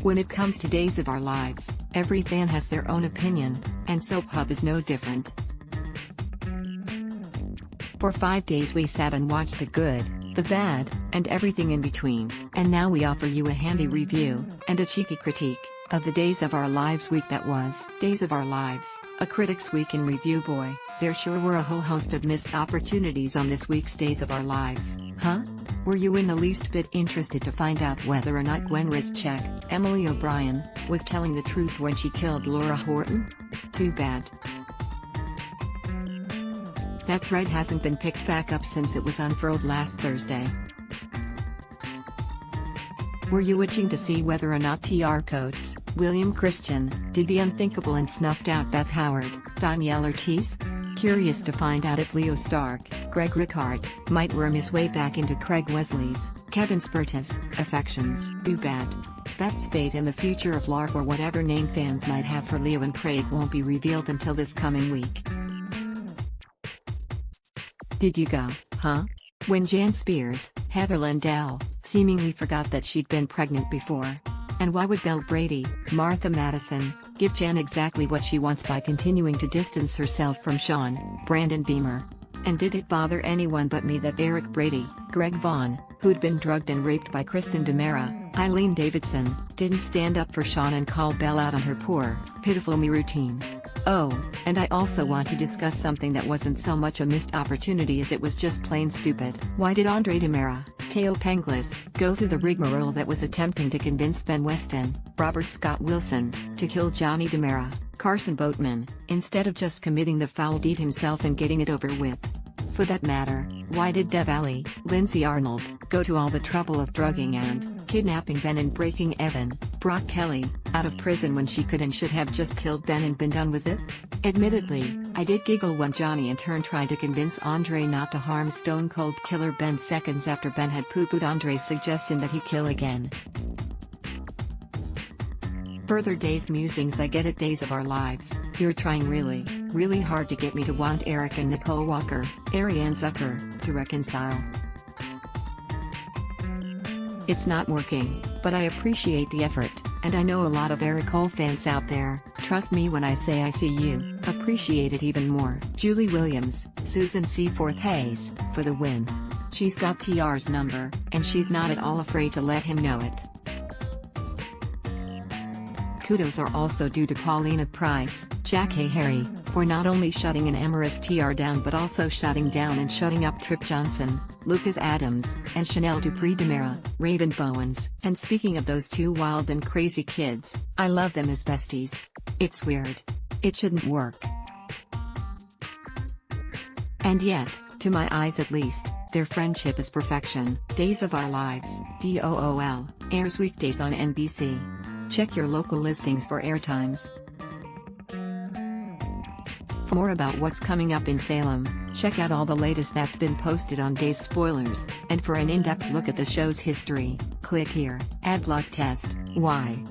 When it comes to Days of Our Lives, every fan has their own opinion, and Soap Hub is no different. For 5 days we sat and watched the good, the bad, and everything in between, and now we offer you a handy review, and a cheeky critique, of the Days of Our Lives week that was. Days of Our Lives, a Critics Week in Review. Boy, there sure were a whole host of missed opportunities on this week's Days of Our Lives, huh? Were you in the least bit interested to find out whether or not Gwen Rizchek, Emily O'Brien, was telling the truth when she killed Laura Horton? Too bad. That thread hasn't been picked back up since it was unfurled last Thursday. Were you itching to see whether or not T.R. Coates, William Christian, did the unthinkable and snuffed out Beth Howard, Danielle Ortiz? Curious to find out if Leo Stark, Greg Rickhart, might worm his way back into Craig Wesley's, Kevin Spirtus, affections? Too bad. Beth's fate and the future of Lark, or whatever name fans might have for Leo and Craig, won't be revealed until this coming week. Did you go, huh? When Jan Spears, Heather Lindell, seemingly forgot that she'd been pregnant before. And why would Belle Brady, Martha Madison, give Jan exactly what she wants by continuing to distance herself from Sean, Brandon Beamer? And did it bother anyone but me that Eric Brady, Greg Vaughn, who'd been drugged and raped by Kristen DeMera, Eileen Davidson, didn't stand up for Sean and call Belle out on her poor, pitiful me routine? Oh, and I also want to discuss something that wasn't so much a missed opportunity as it was just plain stupid. Why did Andre DeMera, Teo Penglis, go through the rigmarole that was attempting to convince Ben Weston, Robert Scott Wilson, to kill Johnny DeMera, Carson Boatman, instead of just committing the foul deed himself and getting it over with? For that matter, why did Dev Ali, Lindsay Arnold, go to all the trouble of drugging and kidnapping Ben and breaking Evan, Brock Kelly, out of prison when she could and should have just killed Ben and been done with it? Admittedly, I did giggle when Johnny in turn tried to convince Andre not to harm Stone Cold Killer Ben seconds after Ben had poo-pooed Andre's suggestion that he kill again. Further Days musings. I get it, Days of Our Lives, you're trying really, really hard to get me to want Eric and Nicole Walker, Ariane Zucker, to reconcile. It's not working, but I appreciate the effort, and I know a lot of Eric Cole fans out there, trust me when I say I see you, appreciate it even more. Julie Williams, Susan Seaforth Hayes, for the win. She's got TR's number, and she's not at all afraid to let him know it. Kudos are also due to Paulina Price, Jackée Harry, for not only shutting an amorous TR down but also shutting down and shutting up Trip Johnson, Lucas Adams, and Chanel Dupree DeMera, Raven Bowens. And speaking of those two wild and crazy kids, I love them as besties. It's weird. It shouldn't work. And yet, to my eyes at least, their friendship is perfection. Days of Our Lives, DOOL, airs weekdays on NBC. Check your local listings for airtimes. For more about what's coming up in Salem, check out all the latest that's been posted on Days Spoilers, and for an in-depth look at the show's history, click here. Adblock test, why?